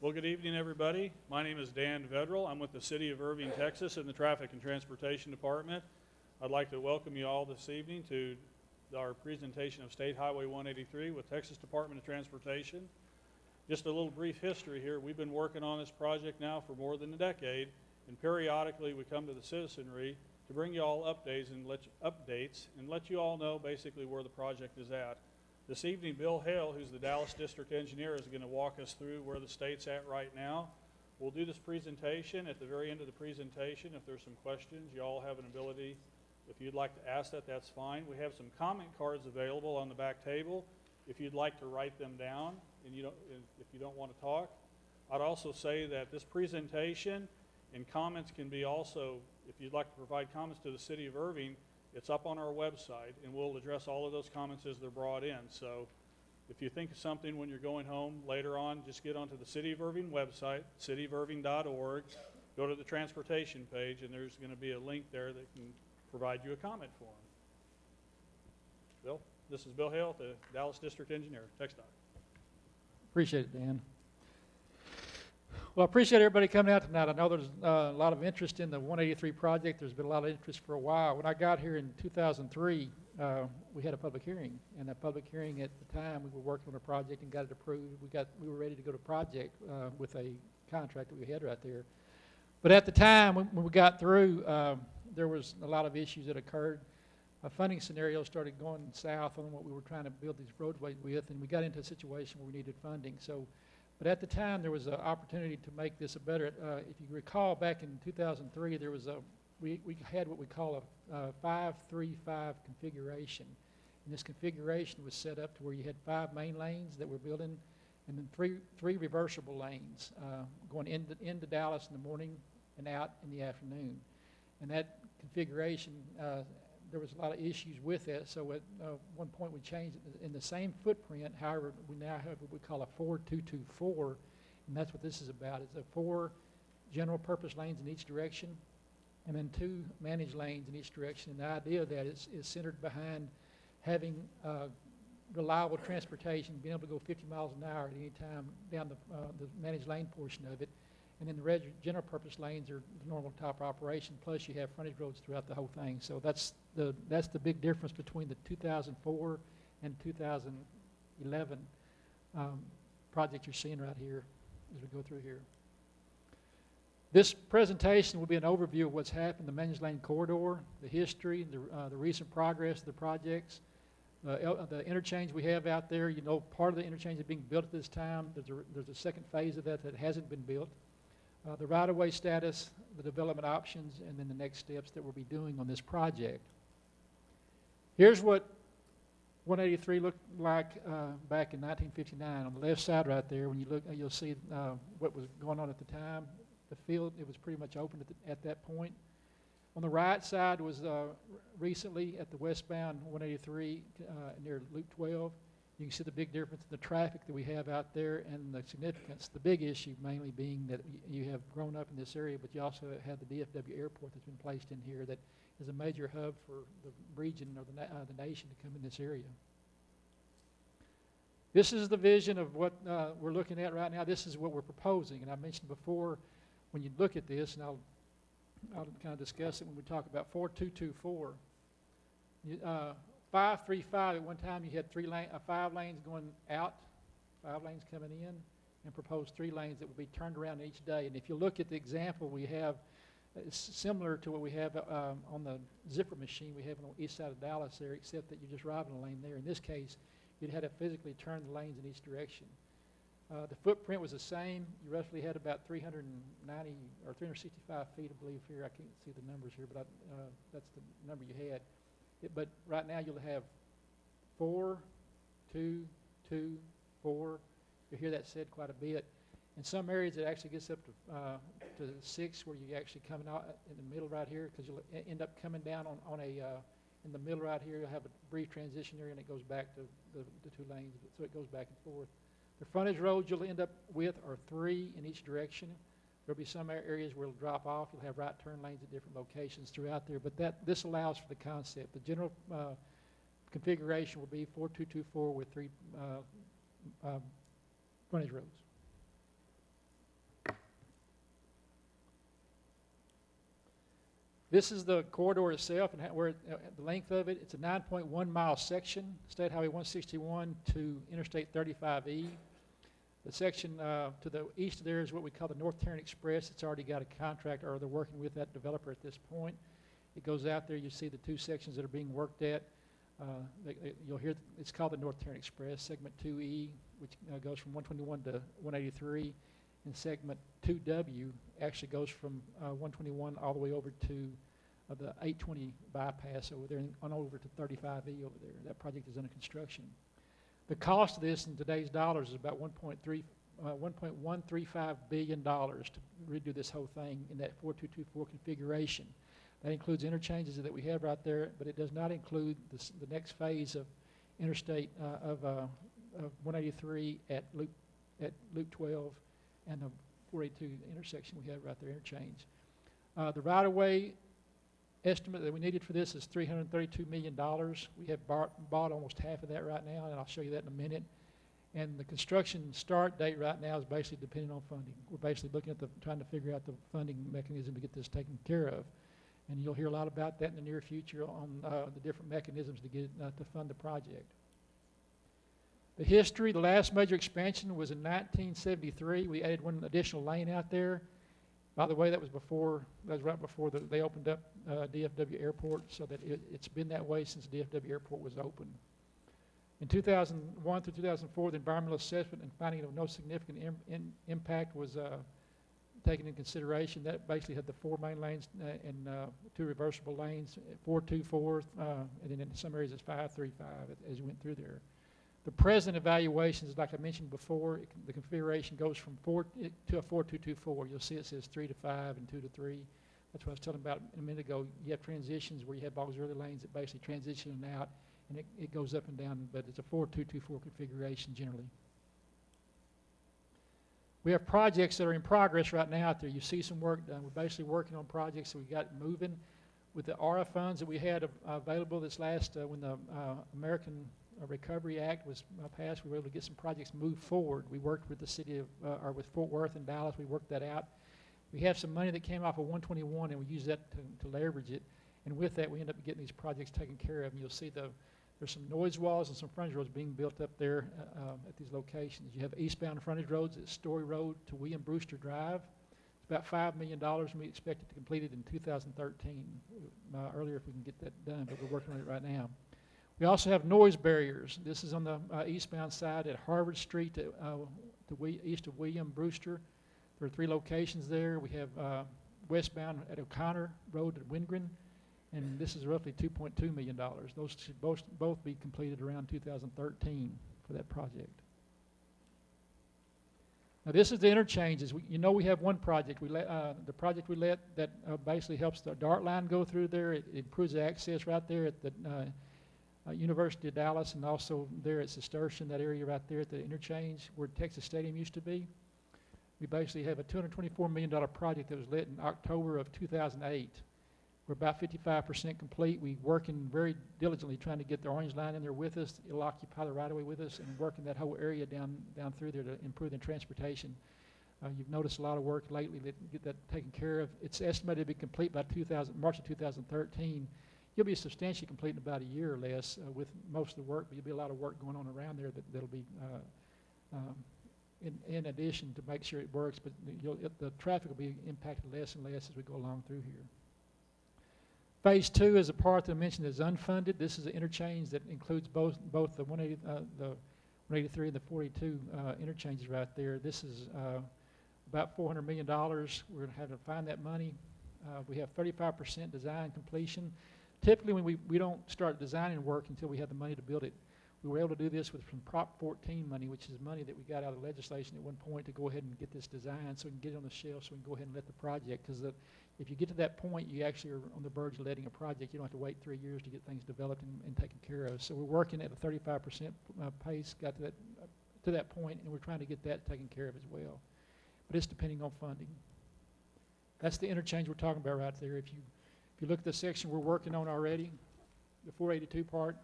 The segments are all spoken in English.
Well, good evening, everybody. My name is Dan Vedral. I'm with the City of Irving, Texas in the Traffic and Transportation Department. I'd like to welcome you all this evening to our presentation of State Highway 183 with Texas Department of Transportation. Just a little brief history here. We've been working on this project now for more than a decade, and periodically we come to the citizenry to bring you all updates and let you all know basically where the project is at. This evening, Bill Hale, who's the Dallas District Engineer, is going to walk us through where the state's at right now. We'll do this presentation. At the very end of the presentation, if there's some questions, you all have an ability. If you'd like to ask that, that's fine. We have some comment cards available on the back table if you'd like to write them down and if you don't want to talk. I'd also say that this presentation and comments can be also, if you'd like to provide comments to the City of Irving, it's up on our website, and we'll address all of those comments as they're brought in. So if you think of something when you're going home later on, just get onto the City of Irving website, cityofirving.org, go to the transportation page, and there's going to be a link there that can provide you a comment form. Bill, this is Bill Hale, the Dallas District Engineer, TxDOT. Appreciate it, Dan. Well, I appreciate everybody coming out tonight. I know there's a lot of interest in the 183 project. There's been a lot of interest for a while. When I got here in 2003, we had a public hearing. And that public hearing at the time, we were working on a project and got it approved. We were ready to go to project with a contract that we had right there. But at the time, when we got through, there was a lot of issues that occurred. Funding scenarios started going south on what we were trying to build these roadways with, and we got into a situation where we needed funding. But at the time, there was an opportunity to make this a better. If you recall, back in 2003, there was we had what we call a 5-3-5 configuration. And this configuration was set up to where you had 5 main lanes that we're building, and then three reversible lanes going into Dallas in the morning and out in the afternoon. And that configuration, there was a lot of issues with it, so at one point we changed it in the same footprint. However, we now have what we call a 4-2-2-4, and that's what this is about. It's 4 general purpose lanes in each direction, and then 2 managed lanes in each direction. And the idea of that is centered behind having reliable transportation, being able to go 50 miles an hour at any time down the managed lane portion of it. And then the general purpose lanes are the normal type of operation, plus you have frontage roads throughout the whole thing. So that's the big difference between the 2004 and 2011 project you're seeing right here as we go through here. This presentation will be an overview of what's happened, the managed lane corridor, the history, the recent progress of the projects, the interchange we have out there. You know, part of the interchange is being built at this time. There's a second phase of that hasn't been built. The right-of-way status, the development options, and then the next steps that we'll be doing on this project. Here's what 183 looked like back in 1959. On the left side right there, when you look, you'll see what was going on at the time. The field, it was pretty much open at that point. On the right side was recently at the westbound 183 near Loop 12. You can see the big difference in the traffic that we have out there and the significance. The big issue mainly being that you have grown up in this area, but you also have the DFW airport that's been placed in here that is a major hub for the region or the nation to come in this area. This is the vision of what we're looking at right now. This is what we're proposing. And I mentioned before, when you look at this, and I'll kind of discuss it when we talk about 4-2-2-4. 5-3-5, at one time you had 5 lanes going out, 5 lanes coming in, and proposed 3 lanes that would be turned around each day. And if you look at the example we have, it's similar to what we have on the zipper machine we have on the east side of Dallas there, except that you're just driving a lane there. In this case, you'd have to physically turn the lanes in each direction. The footprint was the same. You roughly had about 390 or 365 feet, I believe, here. I can't see the numbers here, but that's the number you had. But right now you'll have 4, 2, 2, 4. You'll hear that said quite a bit. In some areas it actually gets up to 6, where you actually coming out in the middle right here, because you'll end up coming down on in the middle right here. You'll have a brief transition area, and it goes back to the 2 lanes, so it goes back and forth. The frontage roads you'll end up with are 3 in each direction. There'll be some areas where it'll drop off. You'll have right turn lanes at different locations throughout there, but this allows for the concept. The general configuration will be 4-2-2-4 with 3 frontage roads. This is the corridor itself and the length of it. It's a 9.1 mile section, State Highway 161 to Interstate 35E. The section to the east of there is what we call the North Tarrant Express. It's already got a contract, or they're working with that developer at this point. It goes out there. You see the two sections that are being worked at. You'll hear it's called the North Tarrant Express, segment 2E, which goes from 121 to 183, and segment 2W actually goes from 121 all the way over to the 820 bypass over there and on over to 35E over there. That project is under construction. The cost of this in today's dollars is about $1.135 billion to redo this whole thing in that 4224 configuration. That includes interchanges that we have right there, but it does not include the next phase of interstate of 183 at Loop 12 and the 482 intersection we have right there, interchange. The right-of-way estimate that we needed for this is $332 million. We have bought almost half of that right now, and I'll show you that in a minute. And the construction start date right now is basically dependent on funding. We're basically looking at trying to figure out the funding mechanism to get this taken care of. And you'll hear a lot about that in the near future on the different mechanisms to get to fund the project. The history, the last major expansion was in 1973. We added one additional lane out there. By the way, that was right before they opened up DFW Airport, so that it's been that way since DFW Airport was open. In 2001 through 2004, the environmental assessment and finding of no significant impact was taken into consideration. That basically had the 4 main lanes and 2 reversible lanes, 424, and then in some areas it's 535 as you went through there. The present evaluations, like I mentioned before, the configuration goes from 4 to a 4224. You'll see it says 3 to 5 and 2 to 3. That's what I was telling about a minute ago. You have transitions where you have auxiliary lanes that basically transition out, and it goes up and down, but it's a 4224 configuration generally. We have projects that are in progress right now out there. You see some work done. We're basically working on projects that we got moving with the ARA funds that we had available this last, when the American Recovery Act was passed. We were able to get some projects moved forward. We worked with the city of, or with Fort Worth and Dallas. We worked that out. We have some money that came off of 121, and we use that to leverage it. And with that, we end up getting these projects taken care of. And you'll see there's some noise walls and some frontage roads being built up there at these locations. You have eastbound frontage roads at Story Road to William Brewster Drive. It's about $5 million, and we expect it to complete it in 2013. Earlier if we can get that done, but we're working on it right now. We also have noise barriers. This is on the eastbound side at Harvard Street east of William Brewster. There are 3 locations there. We have westbound at O'Connor Road at Wingren, and this is roughly $2.2 million. Those should both be completed around 2013 for that project. Now this is the interchanges. You know we have one project. The project we let that basically helps the DART line go through there. It improves the access right there at the University of Dallas, and also there at Cistercian, that area right there at the interchange where Texas Stadium used to be. We basically have a $224 million project that was let in October of 2008. We're about 55% complete. We're working very diligently trying to get the orange line in there with us. It'll occupy the right-of-way with us and working that whole area down through there to improve the transportation. You've noticed a lot of work lately to get that taken care of. It's estimated to be complete by March of 2013. You'll be substantially complete in about a year or less with most of the work, but there'll be a lot of work going on around there that'll be in addition to make sure it works, but the traffic will be impacted less and less as we go along through here. Phase 2 is a part that I mentioned is unfunded. This is an interchange that includes both the 183 and the 42 interchanges right there. This is about $400 million. We're going to have to find that money. We have 35% design completion. Typically, when we don't start designing work until we have the money to build it. We were able to do this with from Prop 14 money, which is money that we got out of legislation at one point to go ahead and get this design so we can get it on the shelf so we can go ahead and let the project. Because if you get to that point, you actually are on the verge of letting a project. You don't have to wait 3 years to get things developed and taken care of. So we're working at a 35% pace, got to that point, and we're trying to get that taken care of as well. But it's depending on funding. That's the interchange we're talking about right there. If you look at the section we're working on already, the 482 part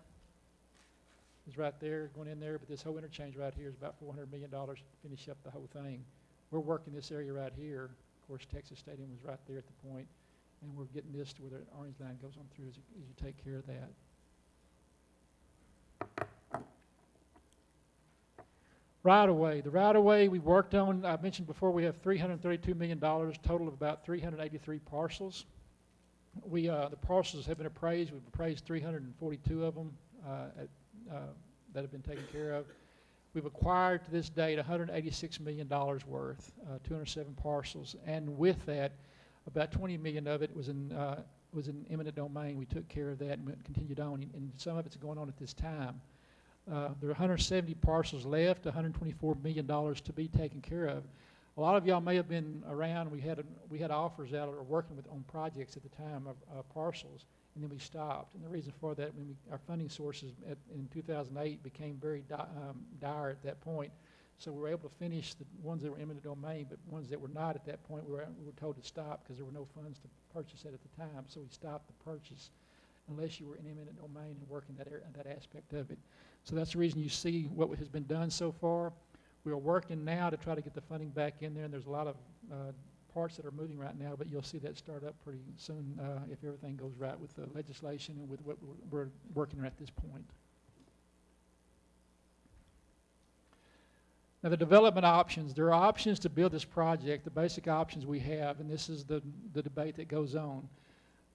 is right there, going in there, but this whole interchange right here is about $400 million to finish up the whole thing. We're working this area right here. Of course, Texas Stadium was right there at the point, And we're getting this to where the orange line goes on through as you take care of that. Right-of-way. The right-of-way we worked on, I mentioned before, we have $332 million, total of about 383 parcels. The parcels have been appraised. We've appraised 342 of them that have been taken care of. We've acquired to this date $186 million worth, 207 parcels, and with that, about 20 million of it was in eminent domain. We took care of that and continued on, and some of it's going on at this time. There are 170 parcels left, $124 million to be taken care of. A lot of y'all may have been around. We had offers out or working on projects at the time of parcels, and then we stopped. And the reason for that, our funding sources in 2008 became very dire at that point. So we were able to finish the ones that were eminent domain, but ones that were not at that point, we were told to stop because there were no funds to purchase it at the time. So we stopped the purchase unless you were in eminent domain and working that aspect of it. So that's the reason you see what has been done so far. We are working now to try to get the funding back in there, and there's a lot of parts that are moving right now, but you'll see that start up pretty soon if everything goes right with the legislation and with what we're working on at this point. Now the development options, there are options to build this project, the basic options we have, and this is the debate that goes on.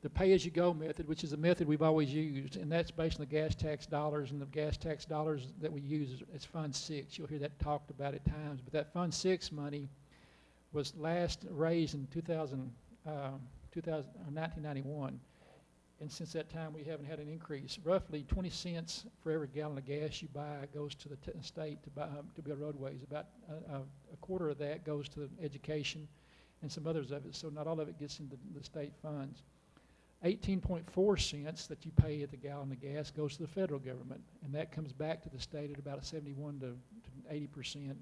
The pay-as-you-go method, which is a method we've always used, and that's based on the gas tax dollars, and the gas tax dollars that we use is Fund 6. You'll hear that talked about at times, but that Fund 6 money was last raised in 1991, and since that time we haven't had an increase. Roughly 20 cents for every gallon of gas you buy goes to the state to build roadways. About a quarter of that goes to education and some others of it, so not all of it gets into the state funds. 18.4 cents that you pay at the gallon of gas goes to the federal government, and that comes back to the state at about a 71 to 80%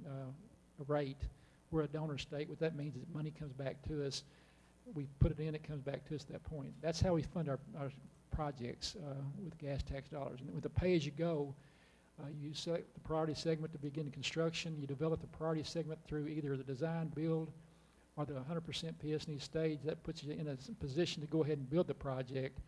rate. We're a donor state. What that means is that money comes back to us. We put it in, it comes back to us at that point. That's how we fund our projects with gas tax dollars. And with the pay-as-you-go, you select the priority segment to begin the construction. You develop the priority segment through either the design, build, or the 100% PS&E stage. That puts you in a position to go ahead and build the project.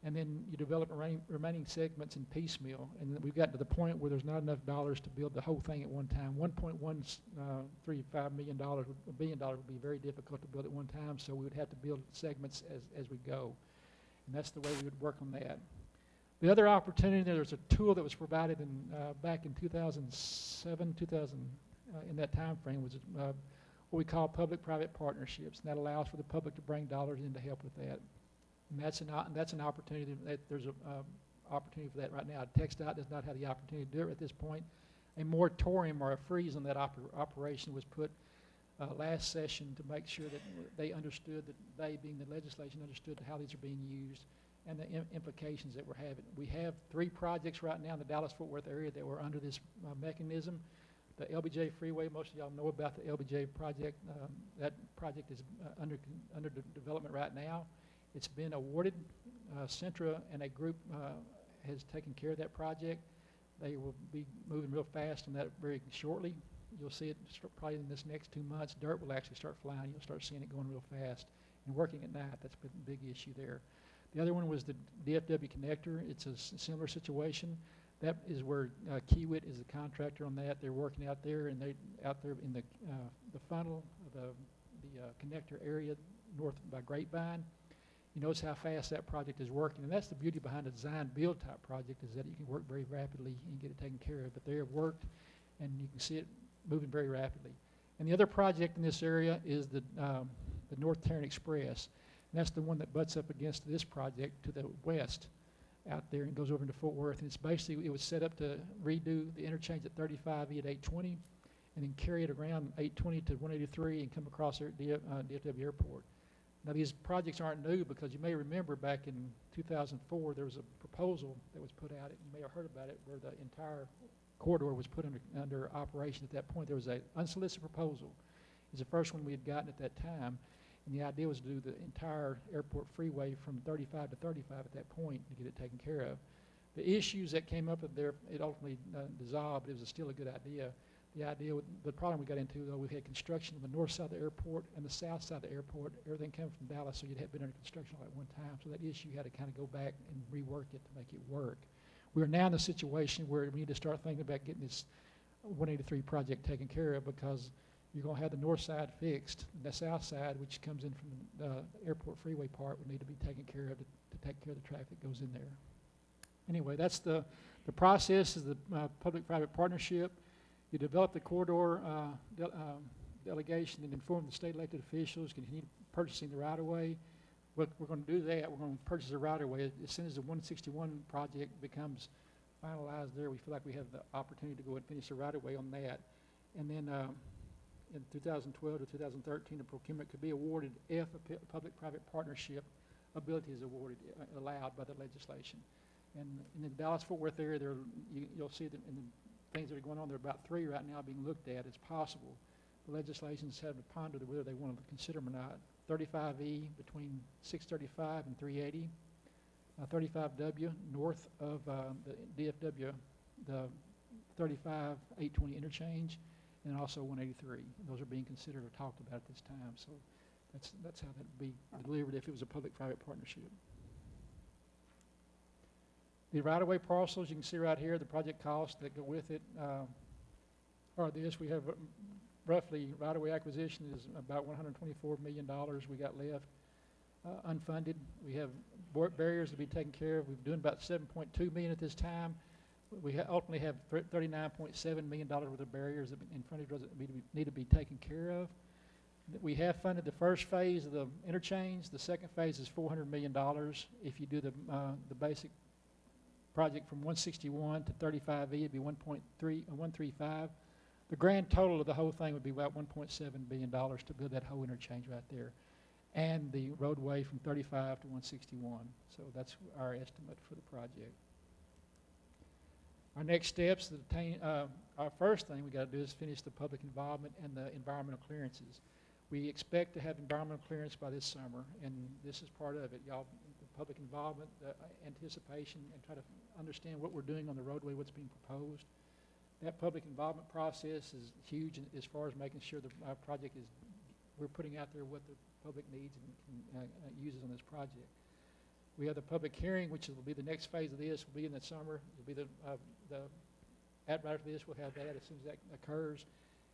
And then you develop remaining segments in piecemeal. And we've gotten to the point where there's not enough dollars to build the whole thing at one time. $1.135 million, $1 billion would be very difficult to build at one time, so we would have to build segments as we go. And that's the way we would work on that. The other opportunity, there's a tool that was provided back in 2007, in that time frame, was what we call public-private partnerships, and that allows for the public to bring dollars in to help with that. And that's an opportunity. There's an opportunity for that right now. TxDOT does not have the opportunity to do it at this point. A moratorium or a freeze on that operation was put last session to make sure that they understood, that they, being the legislation, understood how these are being used and the implications that we're having. We have 3 projects right now in the Dallas-Fort Worth area that were under this mechanism. The LBJ Freeway, most of y'all know about the LBJ project. That project is under development right now. It's been awarded. Centra and a group has taken care of that project. They will be moving real fast on that very shortly. You'll see it probably in this next 2 months. Dirt will actually start flying. You'll start seeing it going real fast. And working at night, that's been a big issue there. The other one was the DFW connector. It's a similar situation. That is where Kiewit is the contractor on that. They're working out there, and they out there in the funnel of the connector area north by Grapevine. You notice how fast that project is working, and that's the beauty behind a design-build type project, is that you can work very rapidly and get it taken care of. But they have worked, and you can see it moving very rapidly. And the other project in this area is the North Tarrant Express, and that's the one that butts up against this project to the west out there and goes over into Fort Worth. And it's basically, it was set up to redo the interchange at 35E at 820, and then carry it around 820 to 183 and come across there at DFW Airport. Now, these projects aren't new, because you may remember back in 2004 there was a proposal that was put out, and you may have heard about it, where the entire corridor was put under operation at that point. There was an unsolicited proposal. It was the first one we had gotten at that time, and the idea was to do the entire airport freeway from 35 to 35 at that point to get it taken care of. The issues that came up there, it ultimately dissolved, but it was still a good idea. The idea, the problem we got into, though, we had construction on the north side of the airport and the south side of the airport. Everything came from Dallas, so you'd have been under construction all at one time. So that issue, you had to kind of go back and rework it to make it work. We're now in the situation where we need to start thinking about getting this 183 project taken care of, because you're going to have the north side fixed. And the south side, which comes in from the airport freeway part, would need to be taken care of to take care of the traffic that goes in there. Anyway, that's the process, is the public-private partnership. You develop the corridor delegation and inform the state elected officials, continue purchasing the right-of-way. But we're going to do that. We're going to purchase the right-of-way. As soon as the 161 project becomes finalized there, we feel like we have the opportunity to go and finish the right-of-way on that. And then in 2012 to 2013, the procurement could be awarded if a public-private partnership ability is allowed by the legislation. And in the Dallas-Fort Worth area, you'll see that in the things that are going on, there are about 3 right now being looked at. It's possible. The legislation's having to ponder whether they want to consider them or not. 35E between 635 and 380. 35W north of the DFW, the 35 820 interchange, and also 183. Those are being considered or talked about at this time. So that's how that would be delivered if it was a public-private partnership. The right-of-way parcels, you can see right here, the project costs that go with it are this. We have roughly right-of-way acquisition is about $124 million we got left unfunded. We have barriers to be taken care of. We're doing about $7.2 million at this time. We ultimately have $39.7 million worth of barriers that in front of us that need to be taken care of. We have funded the first phase of the interchange. The second phase is $400 million. If you do the basic project from 161 to 35E, it'd be 135. The grand total of the whole thing would be about $1.7 billion to build that whole interchange right there, and the roadway from 35 to 161. So that's our estimate for the project. Our next steps, our first thing we got to do is finish the public involvement and the environmental clearances. We expect to have environmental clearance by this summer, and this is part of it. Y'all, the public involvement, the anticipation, and try to understand what we're doing on the roadway, what's being proposed. That public involvement process is huge as far as making sure our project is, we're putting out there what the public needs and uses on this project. We have the public hearing, which will be the next phase of this, will be in the summer. It'll be right after this, we'll have that as soon as that occurs.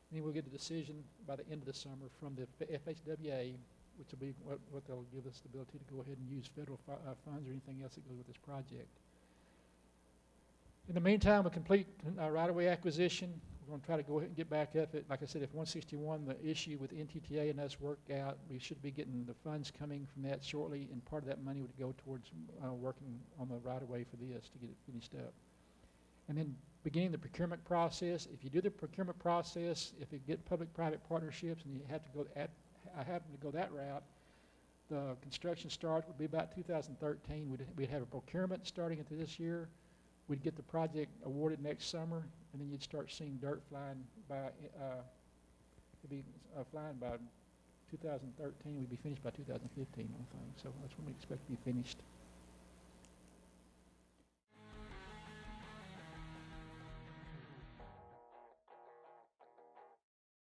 And then we'll get the decision by the end of the summer from the FHWA, which will be what they'll give us the ability to go ahead and use federal funds or anything else that goes with this project. In the meantime, we'll complete right-of-way acquisition. We're going to try to go ahead and get back up it. Like I said, if 161, the issue with NTTA and us worked out, we should be getting the funds coming from that shortly, and part of that money would go towards working on the right-of-way for this to get it finished up. And then beginning the procurement process. If you do the procurement process, if you get public-private partnerships and you have to go I happen to go that route, the construction start would be about 2013. We'd have a procurement starting into this year. We'd get the project awarded next summer, and then you'd start seeing dirt flying by, flying by 2013. We'd be finished by 2015, I think. So that's when we expect to be finished.